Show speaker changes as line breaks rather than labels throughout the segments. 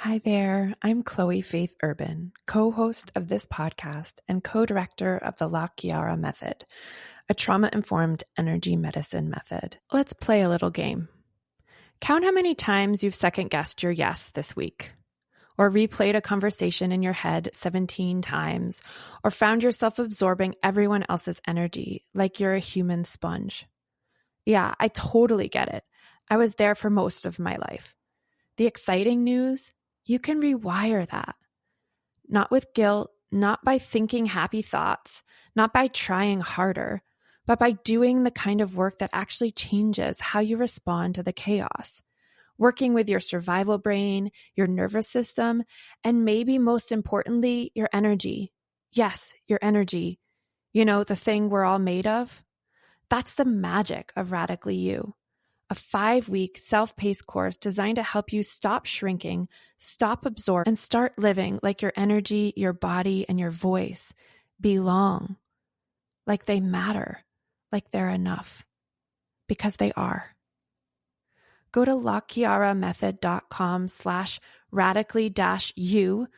Hi there, I'm Chloe Faith Urban, co-host of this podcast and co-director of the LaChiara Method, a trauma-informed energy medicine method. Let's play a little game. Count how many times you've second-guessed your yes this week, or replayed a conversation in your head 17 times, or found yourself absorbing everyone else's energy like you're a human sponge. Yeah, I totally get it. I was there for most of my life. The exciting news? You can rewire that. Not with guilt, not by thinking happy thoughts, not by trying harder, but by doing the kind of work that actually changes how you respond to the chaos. Working with your survival brain, your nervous system, and maybe most importantly, your energy. Yes, your energy. You know, the thing we're all made of. That's the magic of Radically You. A 5-week self-paced course designed to help you stop shrinking, stop absorbing, and start living like your energy, your body, and your voice belong, like they matter, like they're enough, because they are. Go to lachiaramethod.com/radically-you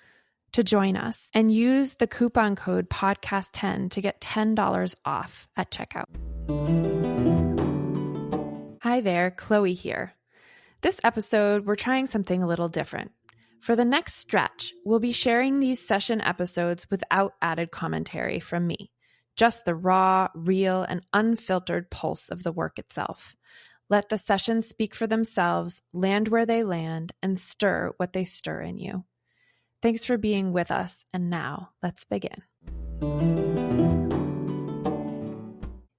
to join us and use the coupon code podcast10 to get $10 off at checkout. Hi there, Chloe here. This episode, we're trying something a little different. For the next stretch, we'll be sharing these session episodes without added commentary from me, just the raw, real, and unfiltered pulse of the work itself. Let the sessions speak for themselves, land where they land, and stir what they stir in you. Thanks for being with us, and now let's begin.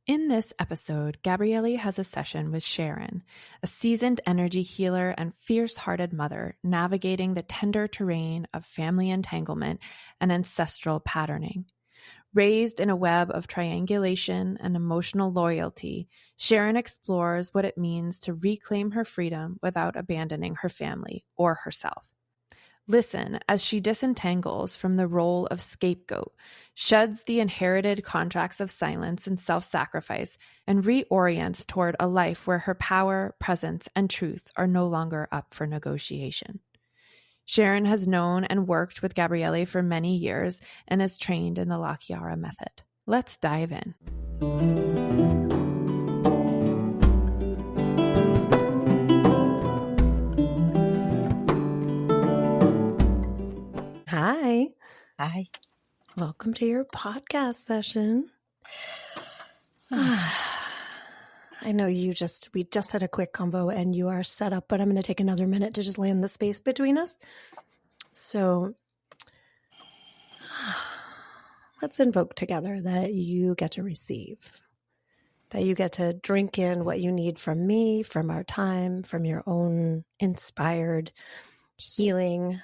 In this episode, Gabrielli has a session with Sharon, a seasoned energy healer and fierce-hearted mother navigating the tender terrain of family entanglement and ancestral patterning. Raised in a web of triangulation and emotional loyalty, Sharon explores what it means to reclaim her freedom without abandoning her family or herself. Listen as she disentangles from the role of scapegoat, sheds the inherited contracts of silence and self-sacrifice, and reorients toward a life where her power, presence, and truth are no longer up for negotiation. Sharon has known and worked with Gabrielli for many years and is trained in the LaChiara Method. Let's dive in. Hi.
Hi.
Welcome to your podcast session. I know we just had a quick convo and you are set up, but I'm going to take another minute to just land the space between us. So let's invoke together that you get to receive, that you get to drink in what you need from me, from our time, from your own inspired healing,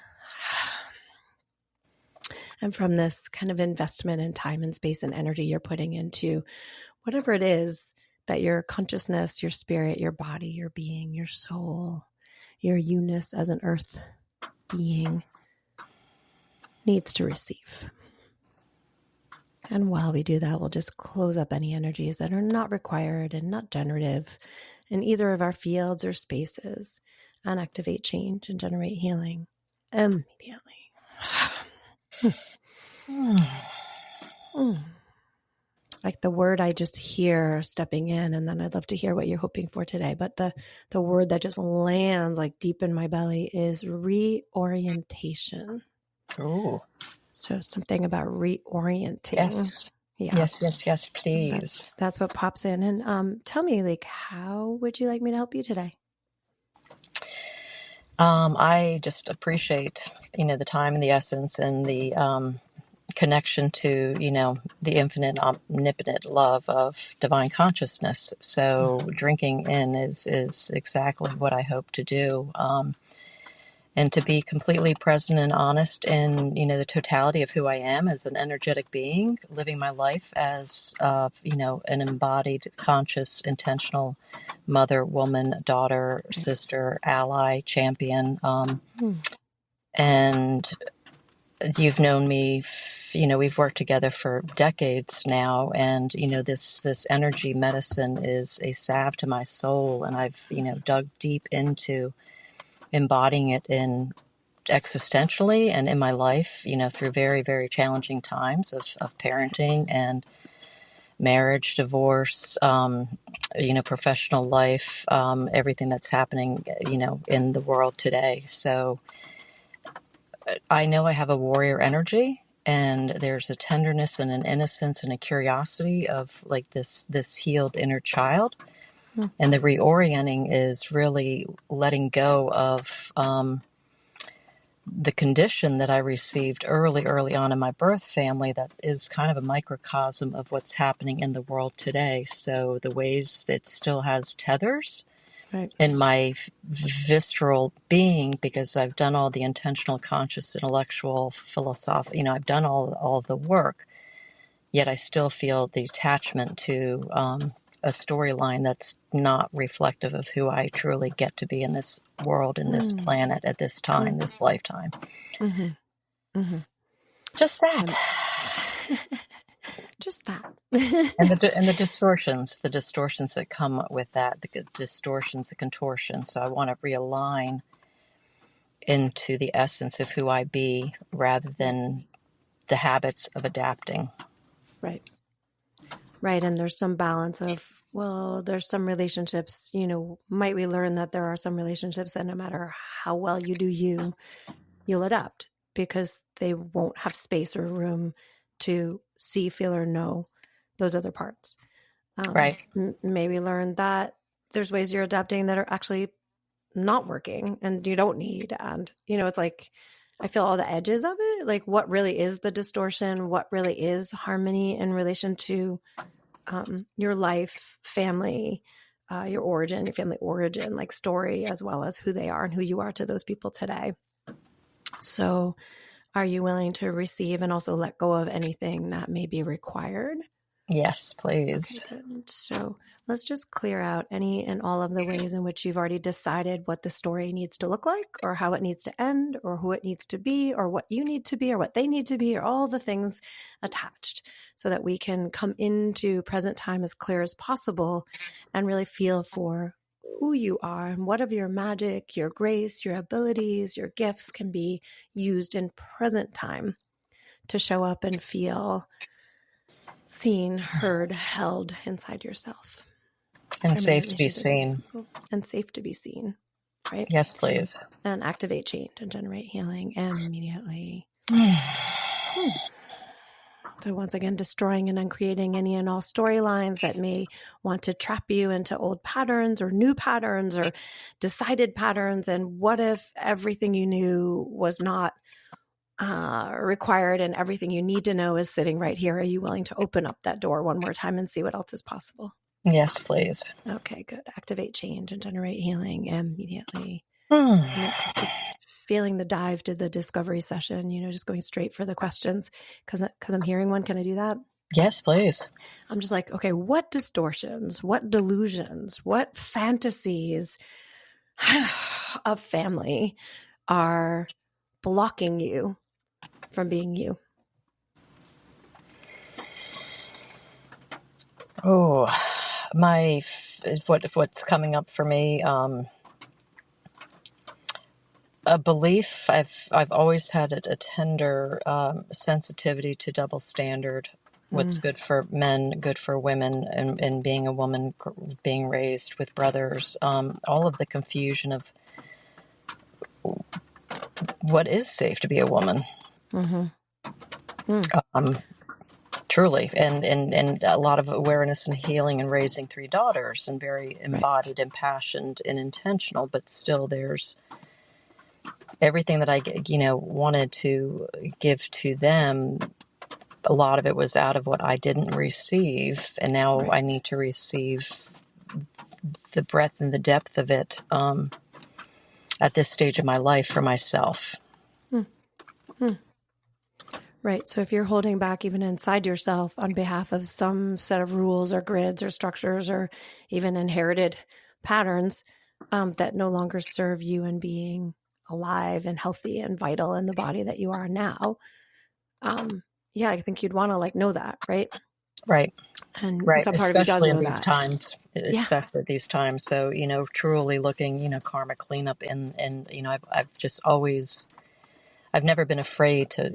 and from this kind of investment in time and space and energy you're putting into whatever it is that your consciousness, your spirit, your body, your being, your soul, your you-ness as an earth being needs to receive. And while we do that, we'll just close up any energies that are not required and not generative in either of our fields or spaces and activate change and generate healing immediately. Like the word I just hear stepping in, and then I'd love to hear what you're hoping for today. But the word that just lands like deep in my belly is reorientation.
Oh.
So something about reorienting.
Yes.
Yeah.
Yes, please.
That's what pops in. And tell me, like, how would you like me to help you today?
I just appreciate, the time and the essence and the connection to, the infinite, omnipotent love of divine consciousness. So drinking in is exactly what I hope to do. And to be completely present and honest in, the totality of who I am as an energetic being, living my life as, an embodied, conscious, intentional mother, woman, daughter, sister, ally, champion. And you've known me, we've worked together for decades now. And, this energy medicine is a salve to my soul. And I've, dug deep into embodying it in existentially and in my life, through very, very challenging times of parenting and marriage, divorce, professional life, everything that's happening, in the world today. So I know I have a warrior energy, and there's a tenderness and an innocence and a curiosity of like this healed inner child. And the reorienting is really letting go of the condition that I received early on in my birth family that is kind of a microcosm of what's happening in the world today. So the ways that still has tethers in my visceral being, because I've done all the intentional, conscious, intellectual, philosophical, I've done all the work, yet I still feel the attachment to a storyline that's not reflective of who I truly get to be in this world, in this planet, at this time, this lifetime. Just that.
Just that.
and the distortions that come with that, the distortions, the contortions. So I want to realign into the essence of who I be rather than the habits of adapting.
Right. And there's some balance of, there's some relationships, might we learn that there are some relationships that no matter how well you do you'll adapt because they won't have space or room to see, feel, or know those other parts.
Right.
Maybe learn that there's ways you're adapting that are actually not working and you don't need. And, it's like, I feel all the edges of it. Like what really is the distortion? What really is harmony in relation to your life, family, your origin, your family origin, like story, as well as who they are and who you are to those people today. So are you willing to receive and also let go of anything that may be required?
Yes, please.
Okay, good. So let's just clear out any and all of the ways in which you've already decided what the story needs to look like, or how it needs to end, or who it needs to be, or what you need to be, or what they need to be, or all the things attached, so that we can come into present time as clear as possible and really feel for who you are and what of your magic, your grace, your abilities, your gifts can be used in present time to show up and feel seen, heard, held inside yourself.
And safe to be seen.
And safe to be seen, right?
Yes, please.
And activate change and generate healing immediately. So once again, destroying and uncreating any and all storylines that may want to trap you into old patterns or new patterns or decided patterns. And what if everything you knew was not required and everything you need to know is sitting right here? Are you willing to open up that door one more time and see what else is possible?
Yes, please.
Okay, good. Activate change and generate healing immediately. Just feeling the dive to the discovery session, just going straight for the questions because I'm hearing one. Can I do that?
Yes, please.
I'm just like, okay, what distortions, what delusions, what fantasies of family are blocking you from being you?
Oh, what's coming up for me? A belief. I've always had a tender sensitivity to double standard. What's good for men, good for women, and being a woman, being raised with brothers. All of the confusion of what is safe to be a woman. Truly, and a lot of awareness and healing and raising 3 daughters and very embodied, impassioned, and intentional. But still, there's everything that I wanted to give to them. A lot of it was out of what I didn't receive, and now I need to receive the breadth and the depth of it at this stage of my life for myself.
Right. So if you're holding back even inside yourself on behalf of some set of rules or grids or structures or even inherited patterns that no longer serve you in being alive and healthy and vital in the body that you are now, I think you'd want to know that, right?
Right.
And
right.
some part especially
of you does know
in these
that. Times, especially at these times. So, truly looking, karma cleanup and I've just always I've never been afraid to,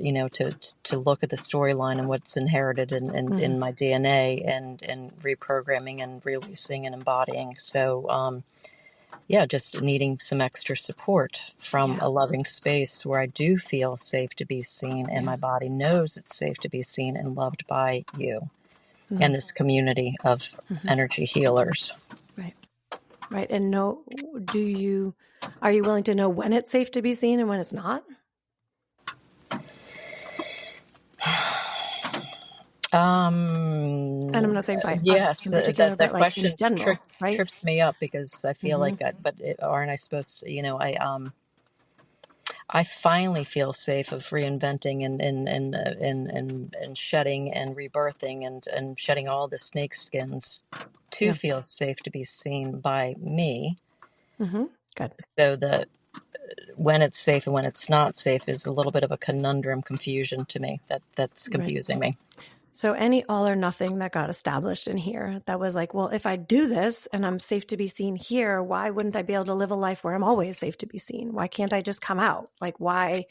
to look at the storyline and what's inherited in my DNA and reprogramming and releasing and embodying. So, just needing some extra support from a loving space where I do feel safe to be seen and my body knows it's safe to be seen and loved by you and this community of energy healers.
Right. Right. And are you willing to know when it's safe to be seen and when it's not? And I'm not saying by us in particular, but like in general, right?
Trips me up because I feel like, aren't I supposed to, I finally feel safe of reinventing and shedding and rebirthing and shedding all the snake skins to feel safe to be seen by me.
Good.
So that when it's safe and when it's not safe is a little bit of a confusion to me. That's confusing me.
So any all or nothing that got established in here that was like, well, if I do this and I'm safe to be seen here, why wouldn't I be able to live a life where I'm always safe to be seen? Why can't I just come out? Like, why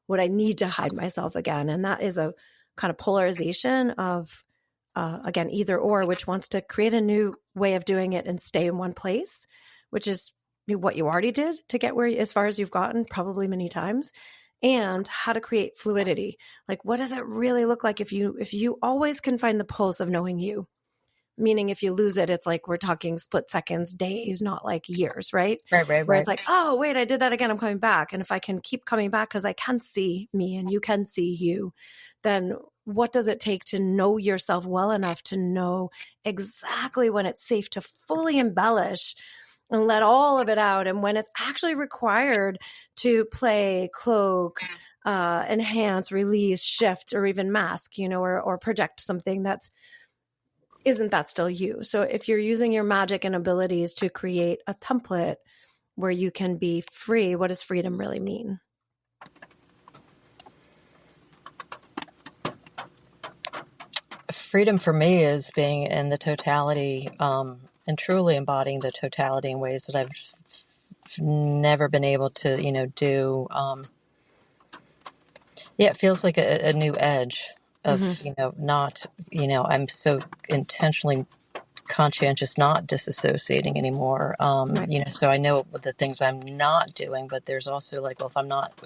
would I need to hide myself again? And that is a kind of polarization of, again, either or, which wants to create a new way of doing it and stay in one place, which is what you already did to get as far as you've gotten, probably many times. And how to create fluidity. Like, what does it really look like if you always can find the pulse of knowing you? Meaning if you lose it, it's like we're talking split seconds, days, not like years, right?
Right.
Where it's like, oh, wait, I did that again. I'm coming back. And if I can keep coming back because I can see me and you can see you, then what does it take to know yourself well enough to know exactly when it's safe to fully embellish and let all of it out, and when it's actually required to play, cloak, enhance, release, shift, or even mask, or project something isn't that still you? So if you're using your magic and abilities to create a template where you can be free, what does freedom really mean?
Freedom for me is being in the totality, and truly embodying the totality in ways that I've never been able to, do. It feels like a new edge of, not, I'm so intentionally conscientious, not disassociating anymore.
Right.
So I know the things I'm not doing, but there's also like, well,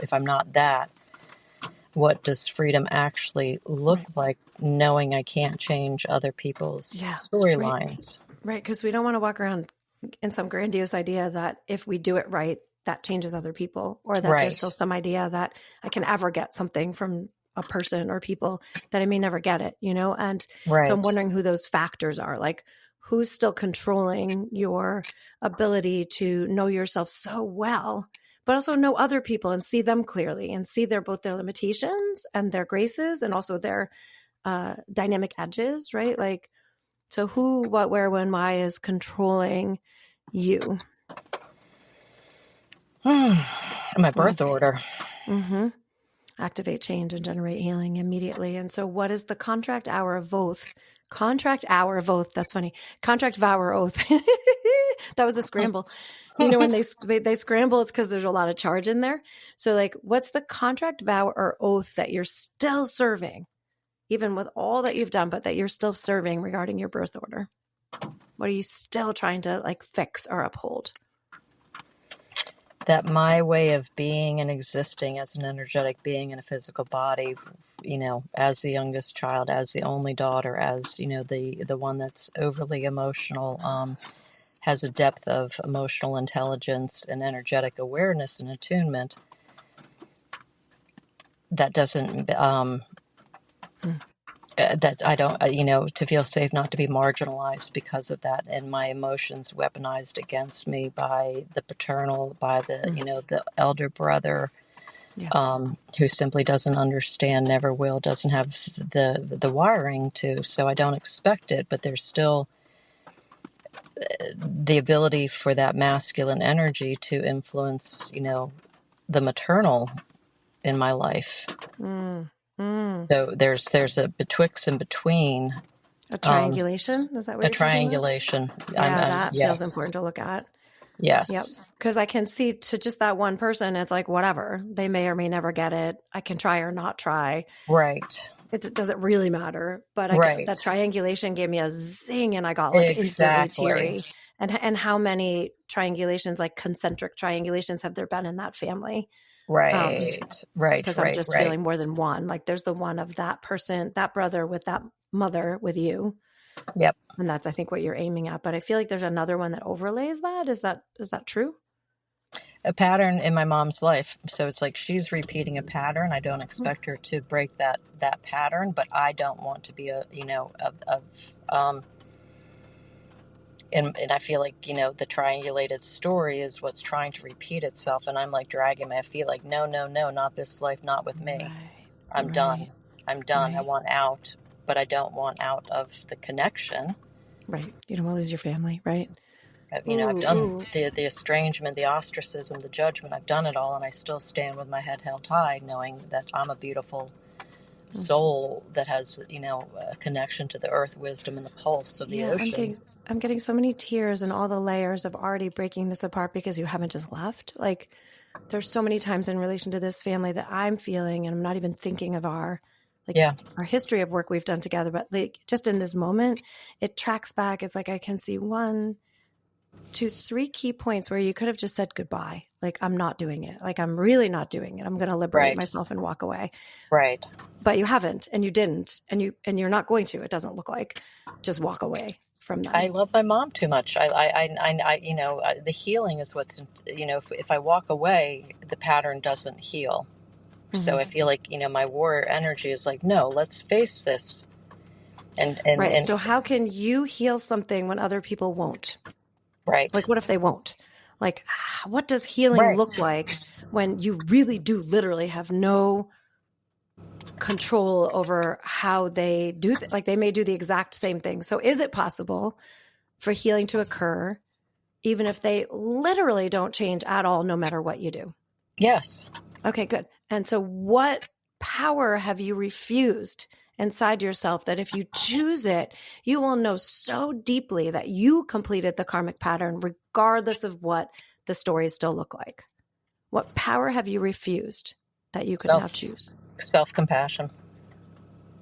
if I'm not that, what does freedom actually look like, knowing I can't change other people's storylines?
Right. Because we don't want to walk around in some grandiose idea that if we do it right, that changes other people, or that there's still some idea that I can ever get something from a person or people that I may never get it, And so I'm wondering who those factors are. Like, who's still controlling your ability to know yourself so well, but also know other people and see them clearly and see both their limitations and their graces and also their dynamic edges, right? Like, so who, what, where, when, why is controlling you?
My birth order.
Activate change and generate healing immediately. And so what is the contract hour of oath? Contract hour of oath. That's funny. Contract vow or oath. That was a scramble. When they scramble, it's because there's a lot of charge in there. So like, what's the contract vow or oath that you're still serving, even with all that you've done, but that you're still serving regarding your birth order? What are you still trying to like fix or uphold?
That my way of being and existing as an energetic being in a physical body, as the youngest child, as the only daughter, as, the one that's overly emotional, has a depth of emotional intelligence and energetic awareness and attunement that doesn't, that I don't, to feel safe not to be marginalized because of that, and my emotions weaponized against me by the paternal, by the, the elder brother, who simply doesn't understand, never will, doesn't have the wiring to, so I don't expect it, but there's still the ability for that masculine energy to influence, the maternal in my life. So there's a betwixt and between.
A triangulation? Is that what
a triangulation?
That feels important to look at.
Yes.
Yep. Because I can see to just that one person, it's like, whatever. They may or may never get it. I can try or not try.
Right.
It doesn't really matter. But
Right.
that triangulation gave me a zing and I got like instantly
Exactly.
teary. And how many triangulations, like concentric triangulations, have there been in that family?
Right.
Because I'm just feeling more than one. Like there's the one of that person, that brother with that mother with you.
Yep.
And that's, I think, what you're aiming at. But I feel like there's another one that overlays that. Is that true?
A pattern in my mom's life. So it's like she's repeating a pattern. I don't expect her to break that pattern, but I don't want to be and I feel like, the triangulated story is what's trying to repeat itself. And I'm like dragging my feet like, no, not this life, not with me.
Right.
I'm done.
Right.
I want out, but I don't want out of the connection.
Right. You don't want to lose your family, right?
I've done the estrangement, the ostracism, the judgment. I've done it all, and I still stand with my head held high, knowing that I'm a beautiful soul that has, a connection to the earth, wisdom, and the pulse of the ocean.
I'm getting so many tears and all the layers of already breaking this apart because you haven't just left. Like, there's so many times in relation to this family that I'm feeling, and I'm not even thinking of our history of work we've done together. But like, just in this moment, it tracks back. It's like I can see 1, 2, 3 key points where you could have just said goodbye. Like, I'm not doing it. Like, I'm really not doing it. I'm going to liberate myself and walk away.
Right.
But you haven't, and you didn't, and you're not going to. It doesn't look like. Just walk away from them.
I love my mom too much. The healing is what's, if I walk away, the pattern doesn't heal. Mm-hmm. So I feel like, my warrior energy is like, no, let's face this. And
so how can you heal something when other people won't?
Right.
Like, what if they won't? Like, what does healing look like when you really do literally have no control over how they do like they may do the exact same thing. So is it possible for healing to occur even if they literally don't change at all, no matter what you do?
Yes.
Okay, good. And so what power have you refused inside yourself that if you choose it, you will know so deeply that you completed the karmic pattern, regardless of what the stories still look like? What power have you refused that you could now choose?
Self-compassion.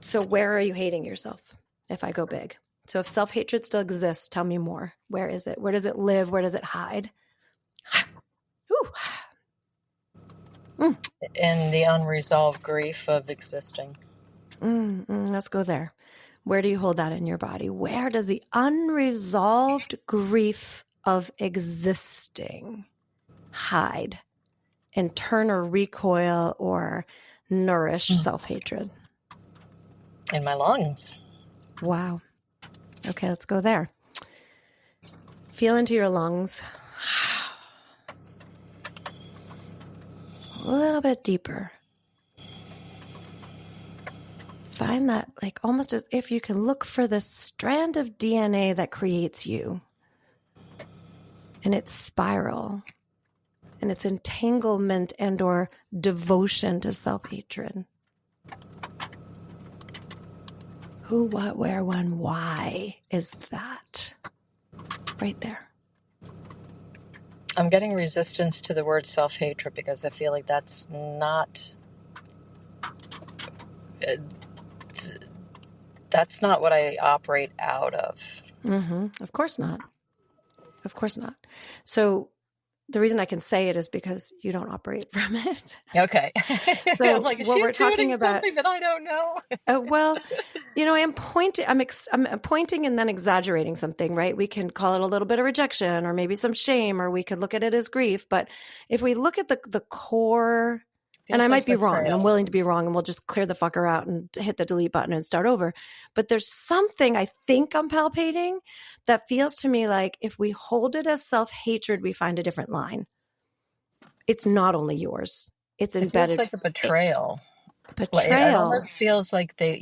So where are you hating yourself, if I go big? So if self-hatred still exists, tell me more. Where is it? Where does it live? Where does it hide?
In the unresolved grief of existing.
Let's go there. Where do you hold that in your body? Where does the unresolved grief of existing hide and turn or recoil or nourish self-hatred?
In my lungs.
Wow. Okay, let's go there. Feel into your lungs. A little bit deeper. Find that, like, almost as if you can look for the strand of DNA that creates you and its spiral and its entanglement and or devotion to self-hatred. Who, what, where, when, why is that? Right there.
I'm getting resistance to the word self-hatred because I feel like that's not what I operate out of.
Mm-hmm. Of course not. Of course not. So the reason I can say it is because you don't operate from it.
Okay.
So
I'm like,
what we're talking about,
something that I don't know.
Well, I'm pointing and then exaggerating something, right? We can call it a little bit of rejection or maybe some shame, or we could look at it as grief. But if we look at the core, and I might be wrong, and I'm willing to be wrong, and we'll just clear the fucker out and hit the delete button and start over. But there's something I think I'm palpating that feels to me like if we hold it as self-hatred, we find a different line. It's not only yours. It's embedded.
It feels like a betrayal.
Betrayal.
It almost feels like that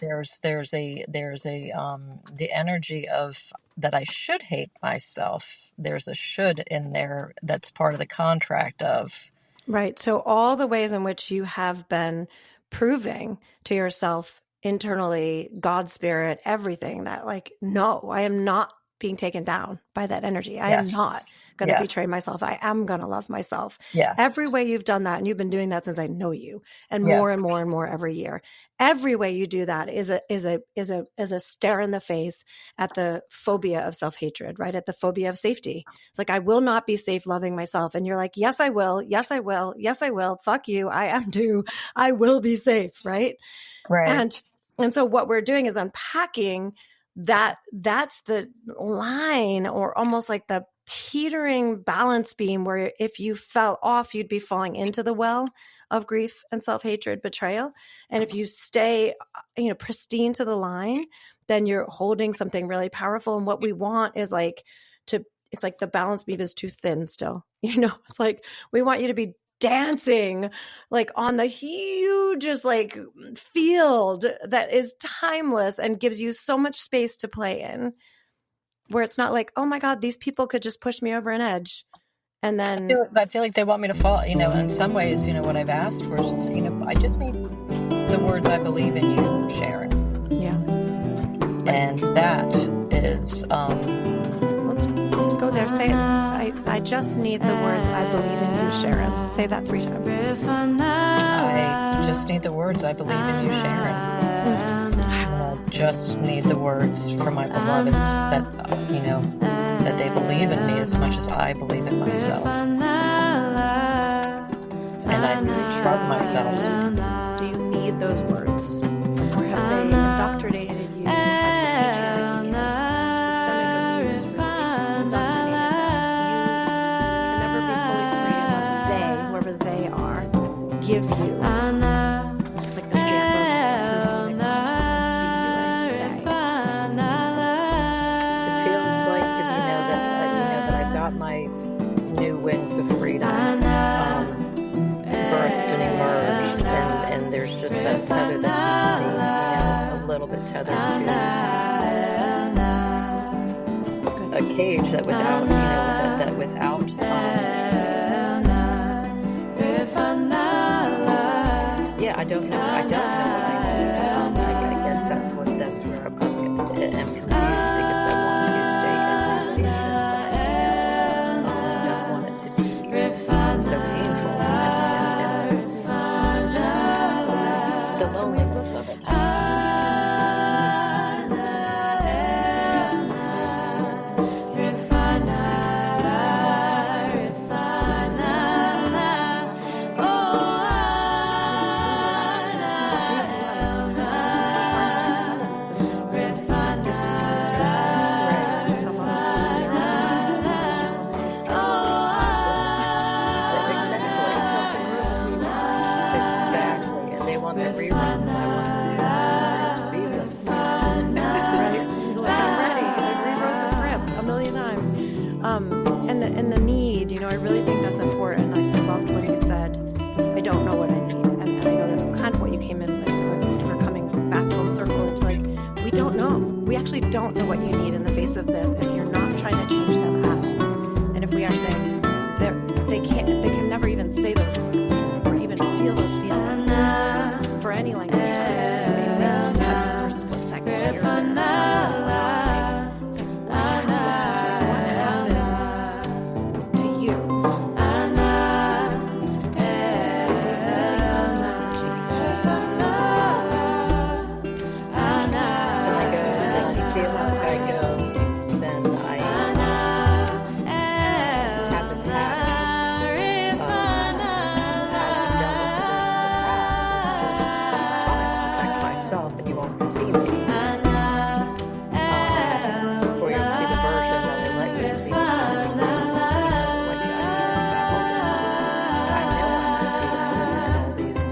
there's the energy of that I should hate myself. There's a should in there that's part of the contract of.
Right. So all the ways in which you have been proving to yourself internally, God, spirit, everything that like, no, I am not being taken down by that energy. I am not going to
Yes.
betray myself. I am going to love myself.
Yes.
Every way you've done that, and you've been doing that since I know you, and
Yes.
more and more and more every year. Every way you do that is a stare in the face at the phobia of self-hatred, right? At the phobia of safety. It's like, I will not be safe loving myself. And you're like, yes, I will. Yes, I will. Yes, I will. Fuck you. I am too. I will be safe. Right.
Right.
And so what we're doing is unpacking that. That's the line, or almost like the teetering balance beam, where if you fell off, you'd be falling into the well of grief and self-hatred, betrayal. And if you stay, pristine to the line, then you're holding something really powerful. And what we want is it's like the balance beam is too thin still. It's like, we want you to be dancing like on the hugest like field that is timeless and gives you so much space to play in, where it's not like, oh my God, these people could just push me over an edge. And then
I feel like they want me to fall, in some ways, what I've asked for is just, I just need the words, I believe in you, Sharon.
Yeah.
And that is,
let's go there. Say it. I just need the words, I believe in you, Sharon. Say that 3 times.
I just need the words, I believe in you, Sharon. I just need the words from my beloveds that, that they believe in me as much as I believe in myself. And I love myself.
Do you need those words? Or have they indoctrinated you? Has the patriarchy, systemic abuse really indoctrinated you? Can never be fully free unless they, whoever they are, give you like the scapegoat approval they want to see you and say.
It feels like, that I've got my new wings of freedom birthed and emerged, and there's just that tether that keeps me, a little bit tethered to a cage that without, that without. Yeah, I don't know what I need. I guess that's where I'm confused, because I want to stay in meditation, but I don't want it to be so painful, and the loneliness of it. The reruns, and I want the season.
Right? Like, I'm ready. I rewrote the script 1,000,000 times. And the need, I really think that's important. I loved when you said, I don't know what I need. And I know that's kind of what you came in with. So we're coming back full circle into like, we don't know. We actually don't know what you need in the face of this if you're not trying to change them at all. And if we are saying they can never even say those words or even feel those feelings. For any length of time, they just have you for a split second here and there. It's like, what happens to you?
Then I have the pattern of how I've dealt with it in the past is just fine, protect myself, and you won't see me. Or you'll see the version that they let you see. So like, I know I'm beautiful, and all these,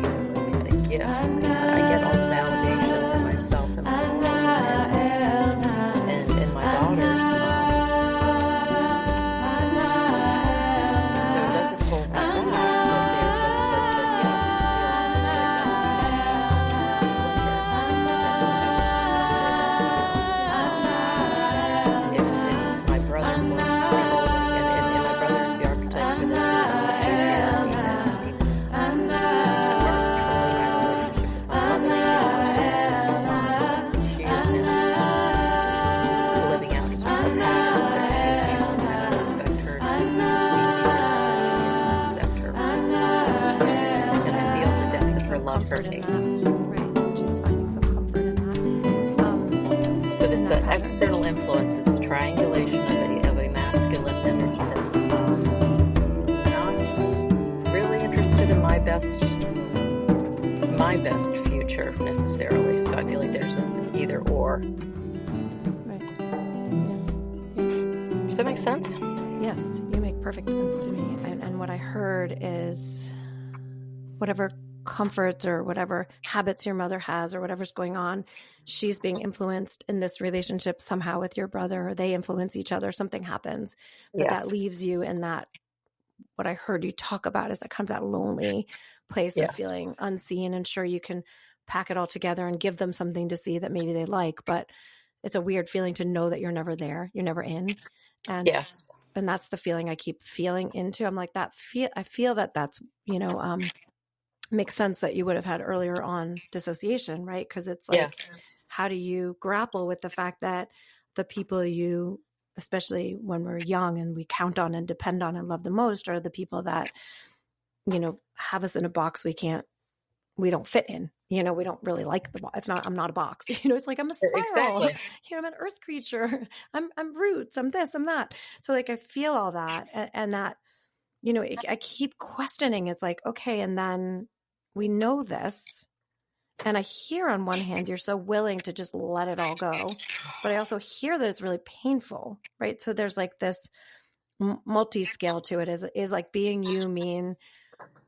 gifts. And I get all the validation for myself and my mom and my daughters. So it doesn't hold me back, but yes, it feels just like that splinter, if my brother were controlling, and my brother is the archetype for the patriarchy, that he weren't controlling my relationship comfort
in
me.
that, right? She's finding some comfort in that.
So this
that pattern.
external influence is the triangulation of a masculine energy that's not really interested in my best future necessarily. So I feel like there's an either or.
Right.
Does that make sense?
Yes, you make perfect sense to me. And what I heard is whatever comforts or whatever habits your mother has or whatever's going on, she's being influenced in this relationship somehow with your brother, or they influence each other, something happens. But that leaves you in that, what I heard you talk about is that kind of that lonely place of feeling unseen, and sure, you can pack it all together and give them something to see that maybe they like, but it's a weird feeling to know that you're never there, you're never in. And and that's the feeling I keep feeling into. I'm like, I feel that that's, makes sense that you would have had earlier on dissociation, right? Because it's like, how do you grapple with the fact that the people you, especially when we're young and we count on and depend on and love the most, are the people that, have us in a box we don't fit in. We don't really like the box. It's not, I'm not a box. It's like, I'm a spiral.
Exactly.
I'm an earth creature. I'm roots. I'm this, I'm that. So like, I feel all that, and that, I keep questioning. It's like, okay. And then we know this. And I hear on one hand, you're so willing to just let it all go, but I also hear that it's really painful, right? So there's like this multi-scale to it. Is like being you mean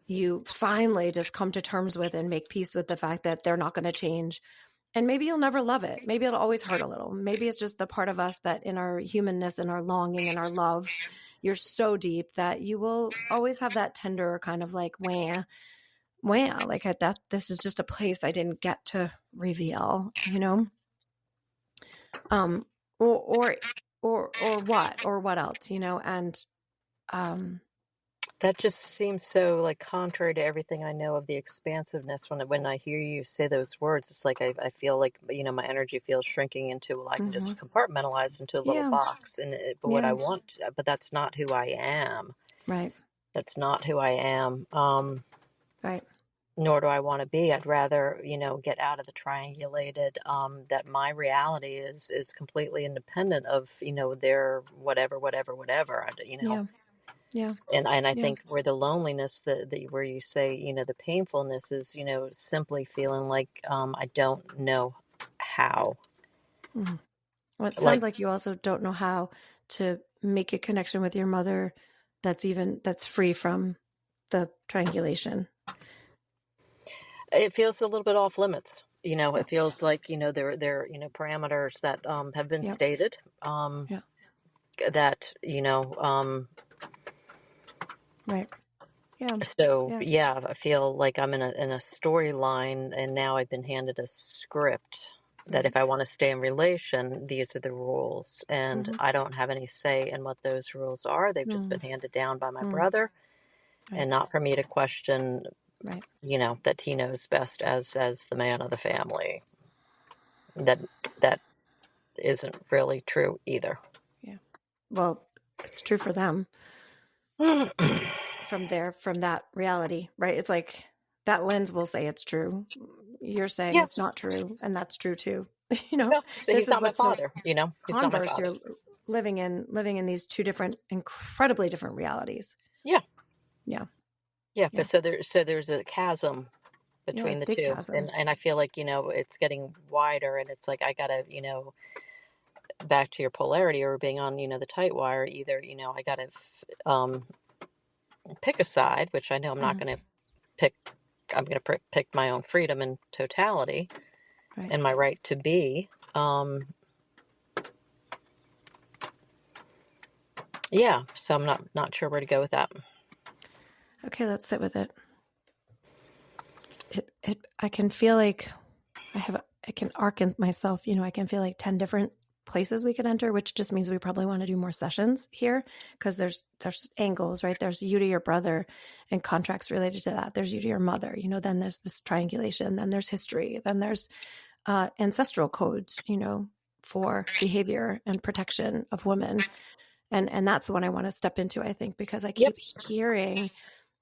you finally just come to terms with and make peace with the fact that they're not going to change. And maybe you'll never love it. Maybe it'll always hurt a little. Maybe it's just the part of us that in our humanness and our longing and our love, you're so deep that you will always have that tender kind of like, wah, like that. This is just a place I didn't get to reveal, or what else, and,
that just seems so like contrary to everything I know of the expansiveness. When I hear you say those words, it's like I feel like my energy feels shrinking into, well, I can just compartmentalize into a little box, but what I want, but that's not who I am.
Right.
That's not who I am.
Right.
Nor do I want to be. I'd rather get out of the triangulated. That my reality is completely independent of their whatever.
Yeah.
And I think where the loneliness, where you say, the painfulness is, simply feeling like I don't know how.
Mm-hmm. Well, it sounds like you also don't know how to make a connection with your mother that's free from the triangulation.
It feels a little bit off limits. It feels like, there parameters that have been stated that,
right. Yeah.
So I feel like I'm in a storyline, and now I've been handed a script that if I want to stay in relation, these are the rules, and I don't have any say in what those rules are. They've just been handed down by my brother, and not for me to question.
Right.
That he knows best as the man of the family. That isn't really true either.
Yeah. Well, it's true for them. From that reality, right? It's like that lens will say it's true. You're saying it's not true, and that's true too.
So he's not my father. He's not my father.
You're living in these two different, incredibly different realities.
Yeah.
Yeah.
So there's a chasm between the two, and I feel like it's getting wider, and it's like I gotta back to your polarity or being on the tight wire. Either I gotta pick a side, which I know I'm not going to pick. I'm going to pick my own freedom and totality, and my right to be. So I'm not sure where to go with that.
Okay, let's sit with it. I can feel like I can arc in myself. I can feel like 10 different places we could enter, which just means we probably want to do more sessions here, because there's angles, right? There's you to your brother and contracts related to that. There's you to your mother, then there's this triangulation, then there's history, then there's ancestral codes, for behavior and protection of women. And that's the one I want to step into, I think, because I keep hearing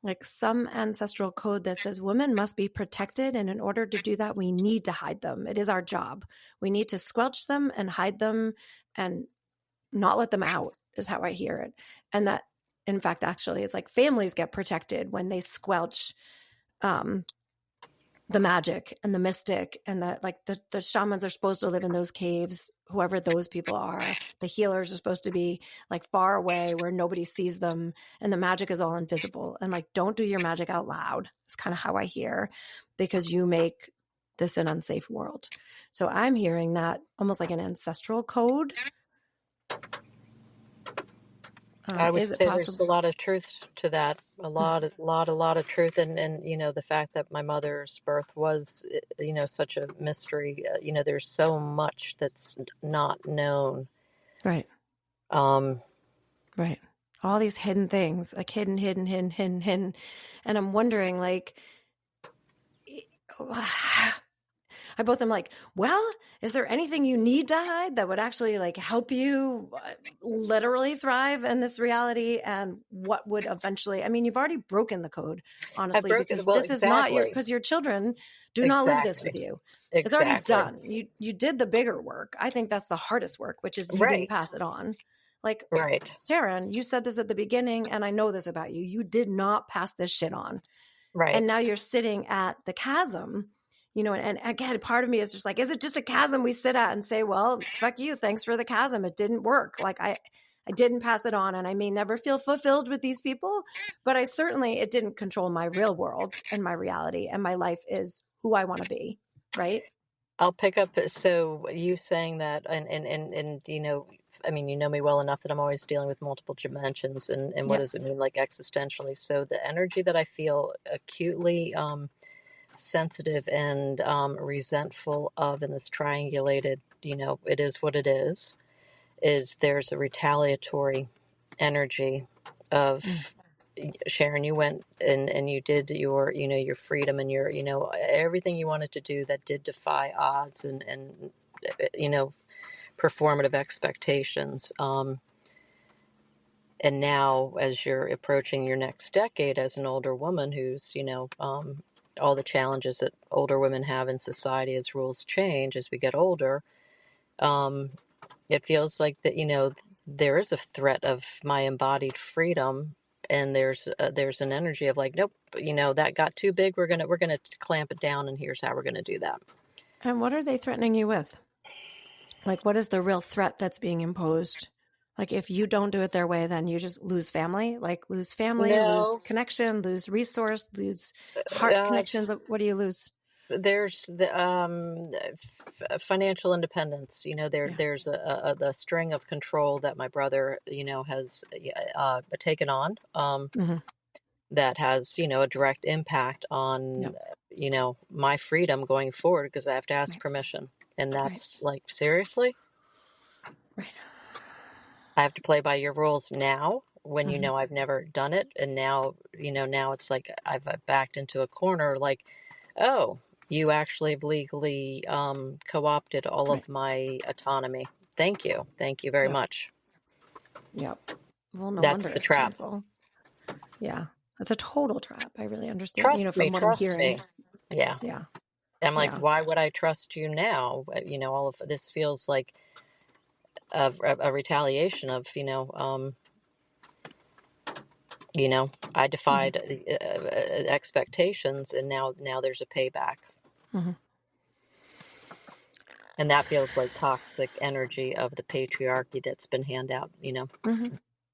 like some ancestral code that says women must be protected. And in order to do that, we need to hide them. It is our job. We need to squelch them and hide them and not let them out, is how I hear it. And that, in fact, actually, it's like families get protected when they squelch the magic and the mystic, and that like the shamans are supposed to live in those caves, whoever those people are. The healers are supposed to be like far away where nobody sees them, and the magic is all invisible. And like, don't do your magic out loud. It's kind of how I hear, because you make this an unsafe world. So I'm hearing that almost like an ancestral code.
I would
Is it
say there's a
possible?
lot of truth to that. A lot of truth. And, the fact that my mother's birth was, such a mystery, there's so much that's not known.
Right.
Um,
Right. All these hidden things, like hidden. And I'm wondering, like, I both am like, well, is there anything you need to hide that would actually like help you literally thrive in this reality? And what would eventually, I mean, you've already broken the code,
I've
honestly,
broken,
because
well,
this is not your,
exactly.
because your children do not live this with
Exactly.
you. It's already
Exactly.
done. You did the bigger work. I think that's the hardest work, which is you didn't
Right.
pass it on. Like,
Right.
Sharon, you said this at the beginning, and I know this about you. You did not pass this shit on.
Right.
And now you're sitting at the chasm, and again, part of me is just like, is it just a chasm we sit at and say, well, fuck you. Thanks for the chasm. It didn't work. Like I didn't pass it on, and I may never feel fulfilled with these people, but it didn't control my real world and my reality, and my life is who I want to be. Right.
I'll pick up. So you saying that, and I mean, you know me well enough that I'm always dealing with multiple dimensions, and what
Yep.
does it mean, like existentially? So the energy that I feel acutely sensitive and resentful of in this triangulated, it is what it is there's a retaliatory energy of Sharon. You went and you did your freedom and your, everything you wanted to do that did defy odds and performative expectations. And now, as you're approaching your next decade as an older woman who's, all the challenges that older women have in society as rules change as we get older, it feels like that, there is a threat of my embodied freedom. And there's an energy of like, nope, that got too big. We're gonna clamp it down, and here's how we're gonna do that.
And what are they threatening you with? Like, what is the real threat that's being imposed? Like, if you don't do it their way, then you just lose family, lose
No.
connection, lose resource, lose heart connections. What do you lose?
There's the financial independence. There's the string of control that my brother, has taken on. That has, a direct impact on, my freedom going forward, because I have to ask permission. And that's like, seriously?
Right.
I have to play by your rules now when, I've never done it. And now, now it's like I've backed into a corner like, oh, you actually have legally co-opted all of my autonomy. Thank you. Thank you very much.
Yep. Well, no
That's
wonder
the
it's
trap.
painful. Yeah. It's a total trap. I really understand,
Trust
from
me,
what I'm
trust
hearing.
me. Yeah.
Yeah.
I'm like, why would I trust you now? All of this feels like a retaliation of, I defied expectations, and now there's a payback. And that feels like toxic energy of the patriarchy that's been handed out,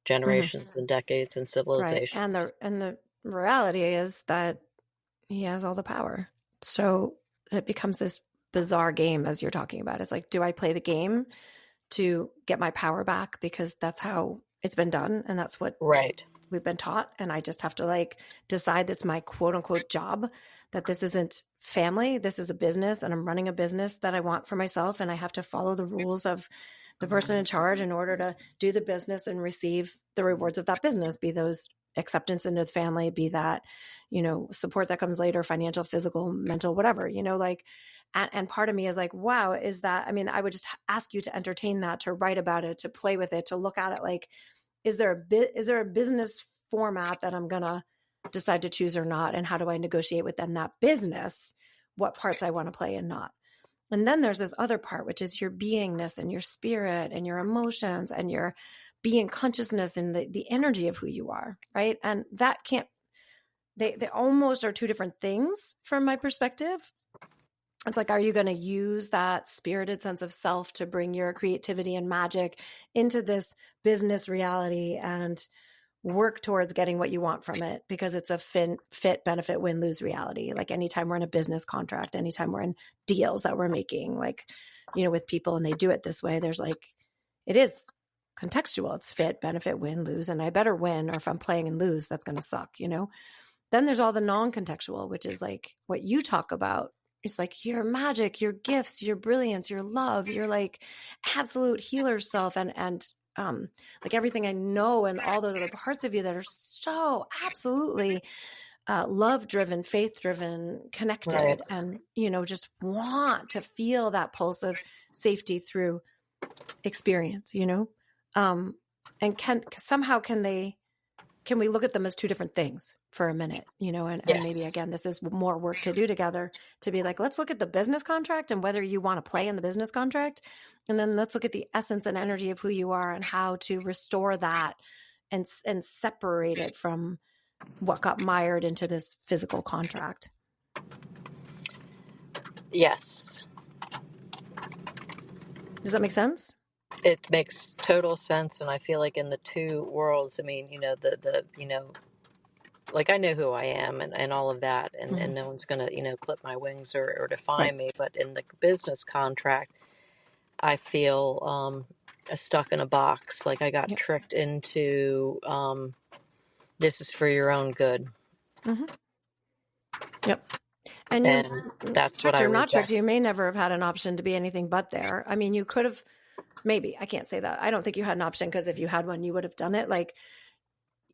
generations and decades and civilizations.
Right. And the reality is that he has all the power. So it becomes this bizarre game, as you're talking about. It's like, do I play the game to get my power back because that's how it's been done and that's what we've been taught, and I just have to decide that's my quote unquote job, that this isn't family, this is a business, and I'm running a business that I want for myself, and I have to follow the rules of the person in charge in order to do the business and receive the rewards of that business, be those acceptance into the family, be that, support that comes later, financial, physical, mental, whatever, and part of me is like, wow, is that, I would just ask you to entertain that, to write about it, to play with it, to look at it like, is there a business format that I'm going to decide to choose or not? And how do I negotiate within that business what parts I want to play and not? And then there's this other part, which is your beingness and your spirit and your emotions and your being consciousness and the energy of who you are, right? And that can't, they almost are two different things from my perspective. It's like, are you going to use that spirited sense of self to bring your creativity and magic into this business reality and work towards getting what you want from it because it's a fit, benefit, win, lose reality? Like anytime we're in a business contract, anytime we're in deals that we're making, like, you know, with people and they do it this way, there's like, it is contextual. It's fit, benefit, win, lose, and I better win, or if I'm playing and lose, that's going to suck, you know? Then there's all the non-contextual, which is like what you talk about. It's like your magic, your gifts, your brilliance, your love, your like absolute healer self and like everything I know and all those other parts of you that are so absolutely love-driven, faith-driven, connected,
Right.
and, you know, just want to feel that pulse of safety through experience, you know? And can we look at them as two different things for a minute, you know, and maybe
Yes.
again, this is more work to do together to be like, let's look at the business contract and whether you want to play in the business contract. And then let's look at the essence and energy of who you are and how to restore that and separate it from what got mired into this physical contract.
Yes.
Does that make sense?
It makes total sense. And I feel like in the two worlds, I mean, you know, like I know who I am and all of that, and no one's going to, you know, clip my wings or define me. But in the business contract, I feel stuck in a box. Like I got tricked into this is for your own good.
Yep. And
that's what
tricked
I
or not
reject.
tricked, you may never have had an option to be anything but there. I mean, you could have, maybe, I can't say that. I don't think you had an option because if you had one, you would have done it. Like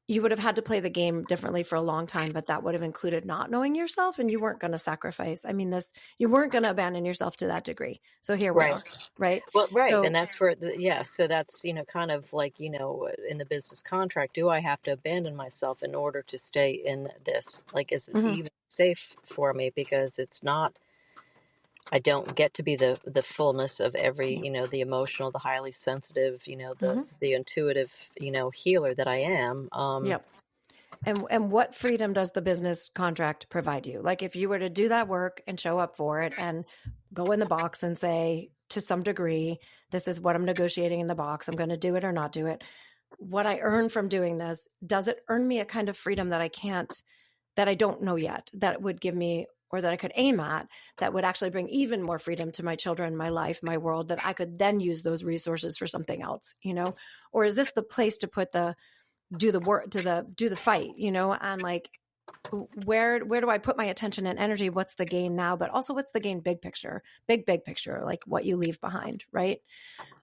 you would have had to play the game differently for a long time, but that would have included not knowing yourself and you weren't going to sacrifice. I mean, you weren't going to abandon yourself to that degree. So here we are. Right.
Well, right.
So,
And that's where, so that's, you know, kind of like, you know, in the business contract, do I have to abandon myself in order to stay in this? Like, is it even safe for me? Because it's not, I don't get to be the fullness of every, you know, the emotional, the highly sensitive, you know, the intuitive, you know, healer that I am.
yep. And what freedom does the business contract provide you? Like if you were to do that work and show up for it and go in the box and say, to some degree, this is what I'm negotiating in the box. I'm going to do it or not do it. What I earn from doing this, does it earn me a kind of freedom that I don't know yet, that would give me, or that I could aim at, that would actually bring even more freedom to my children, my life, my world, that I could then use those resources for something else, you know? Or is this the place to put do the work, do the fight, you know? And like, where do I put my attention and energy? What's the gain now? But also what's the gain big picture, big picture, like what you leave behind, right?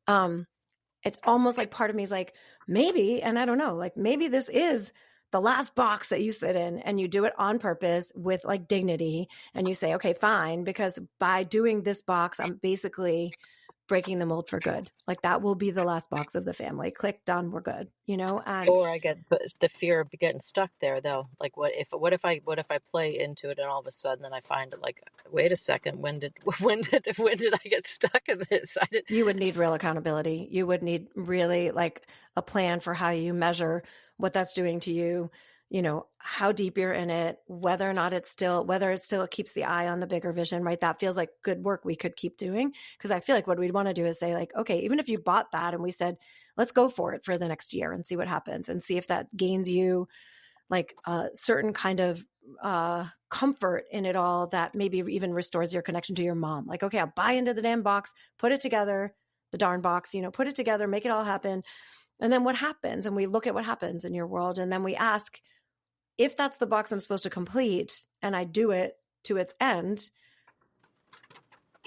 It's almost like part of me is like, maybe, and I don't know, like maybe this is the last box that you sit in and you do it on purpose with like dignity. And you say, okay, fine, because by doing this box, I'm basically breaking the mold for good. Like that will be the last box of the family. Click, done, we're good, you know? And
or I get the fear of getting stuck there though. Like what if I play into it and all of a sudden then I find it like, wait a second, when did I get stuck in this?
You would need real accountability. You would need really like a plan for how you measure what that's doing to you, you know, how deep you're in it, whether it still keeps the eye on the bigger vision, right? That feels like good work we could keep doing. Cause I feel like what we'd want to do is say like, okay, even if you bought that and we said, let's go for it for the next year and see what happens and see if that gains you like a certain kind of comfort in it all that maybe even restores your connection to your mom. Like, okay, I'll buy into the damn box, put it together, the darn box, you know, put it together, make it all happen. And then what happens? And we look at what happens in your world. And then we ask, if that's the box I'm supposed to complete and I do it to its end,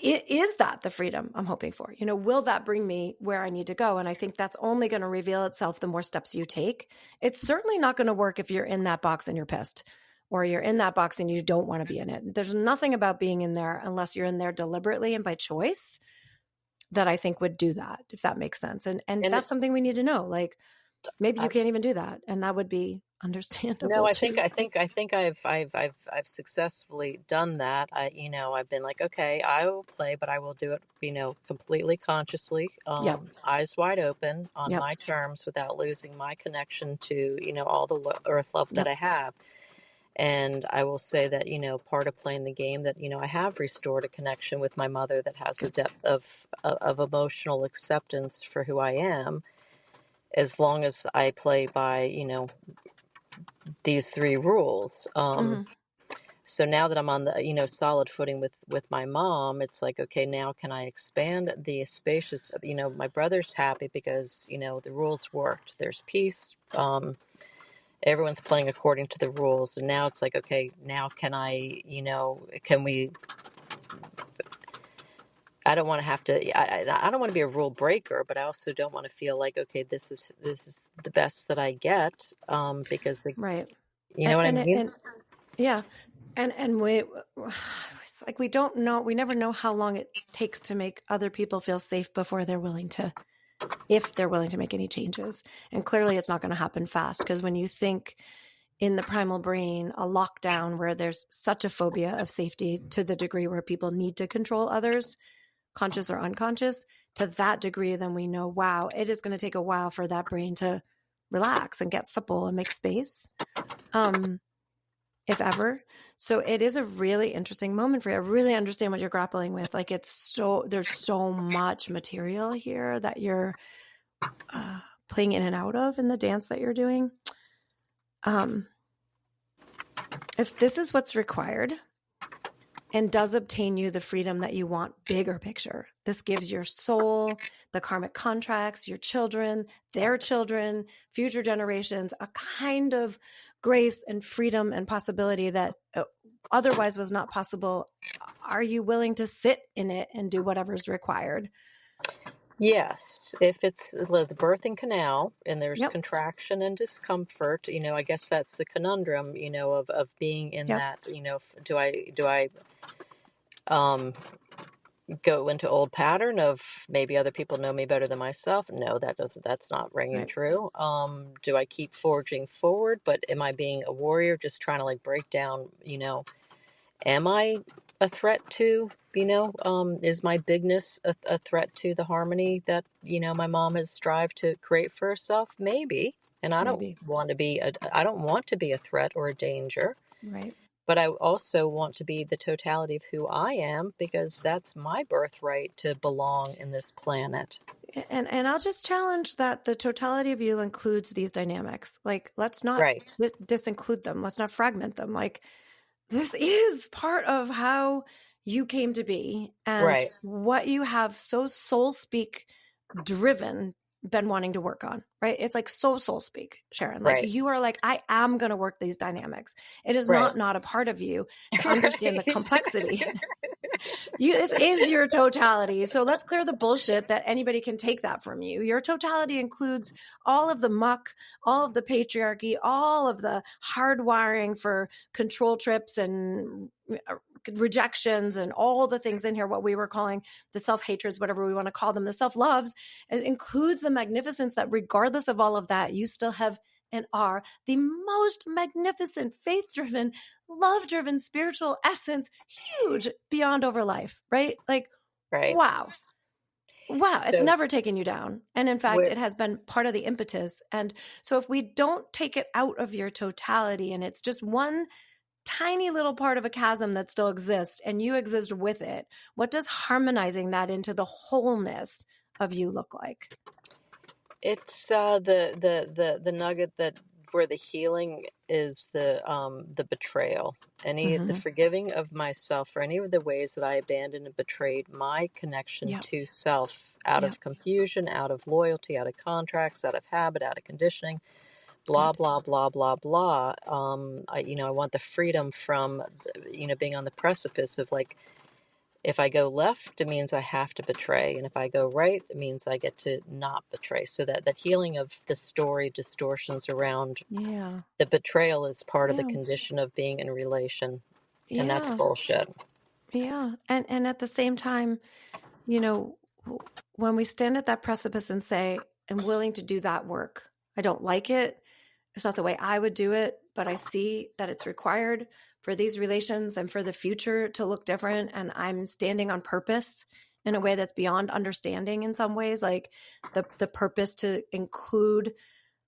is that the freedom I'm hoping for? You know, will that bring me where I need to go? And I think that's only going to reveal itself the more steps you take. It's certainly not going to work if you're in that box and you're pissed, or you're in that box and you don't want to be in it. There's nothing about being in there unless you're in there deliberately and by choice that I think would do that, if that makes sense. And that's something we need to know. Like maybe you can't even do that. And that would be understandable
No,
too.
I think I've successfully done that. I've been like, okay, I will play, but I will do it, completely consciously,
Yep.
eyes wide open on
Yep.
my terms without losing my connection to, all the earth love that
Yep.
I have. And I will say that, part of playing the game that, I have restored a connection with my mother that has a
Good.
depth of emotional acceptance for who I am, as long as I play by, these three rules.
Mm-hmm.
So now that I'm on the, solid footing with my mom, it's like, okay, now can I expand the spacious, my brother's happy because, the rules worked. There's peace. Everyone's playing according to the rules. And now it's like, okay, now can I, can we, I don't want to have to, I don't want to be a rule breaker, but I also don't want to feel like, okay, this is the best that I get. Because,
Right.
you know what I mean?
And yeah. And it's like, we don't know, we never know how long it takes to make other people feel safe before they're willing to, if they're willing to make any changes. And clearly it's not going to happen fast, because when you think in the primal brain, a lockdown where there's such a phobia of safety to the degree where people need to control others, conscious or unconscious, to that degree, then we know, wow, it is going to take a while for that brain to relax and get supple and make space. If ever. So it is a really interesting moment for you. I really understand what you're grappling with. Like, there's so much material here that you're playing in and out of in the dance that you're doing. If this is what's required and does obtain you the freedom that you want, bigger picture, this gives your soul, the karmic contracts, your children, their children, future generations, a kind of grace and freedom and possibility that otherwise was not possible. Are you willing to sit in it and do whatever's required?
Yes, if it's the birthing canal and there's
Yep.
contraction and discomfort, I guess that's the conundrum, of being in
Yep.
that, do I go into old pattern of maybe other people know me better than myself? No, that's not ringing
Right.
true. Do I keep forging forward, but am I being a warrior, just trying to like break down, am I a threat to, is my bigness a threat to the harmony that, my mom has strived to create for herself? Maybe. And I
Maybe.
don't want to be a threat or a danger,
Right.
but I also want to be the totality of who I am, because that's my birthright to belong in this planet.
And I'll just challenge that the totality of you includes these dynamics. Like, let's not
Right.
disinclude them. Let's not fragment them. Like, this is part of how you came to be and
Right.
what you have so soul speak driven been wanting to work on, right? It's like soul speak, Sharon. Like,
Right.
you are like, I am going to work these dynamics. It is
Right.
not a part of you to understand the complexity. This is your totality. So let's clear the bullshit that anybody can take that from you. Your totality includes all of the muck, all of the patriarchy, all of the hardwiring for control trips and rejections and all the things in here, what we were calling the self-hatreds, whatever we want to call them, the self-loves. It includes the magnificence that regardless of all of that, you still have and are the most magnificent, faith-driven, love-driven, spiritual essence, huge beyond over life, right? Like,
Right.
wow. It's
So
never taken you down. And in fact, it has been part of the impetus. And so if we don't take it out of your totality and it's just one tiny little part of a chasm that still exists and you exist with it, what does harmonizing that into the wholeness of you look like?
it's the nugget that where the healing is the betrayal, the forgiving of myself for any of the ways that I abandoned and betrayed my connection to self out of confusion, out of loyalty, out of contracts, out of habit, out of conditioning, blah blah blah blah blah. I want the freedom from being on the precipice of, like, if I go left, it means I have to betray. And if I go right, it means I get to not betray. So that healing of the story distortions around the betrayal is part of the condition of being in relation. And that's bullshit.
Yeah. And at the same time, when we stand at that precipice and say, I'm willing to do that work, I don't like it, It's not the way I would do it, but I see that it's required for these relations and for the future to look different. And I'm standing on purpose in a way that's beyond understanding in some ways, like the purpose to include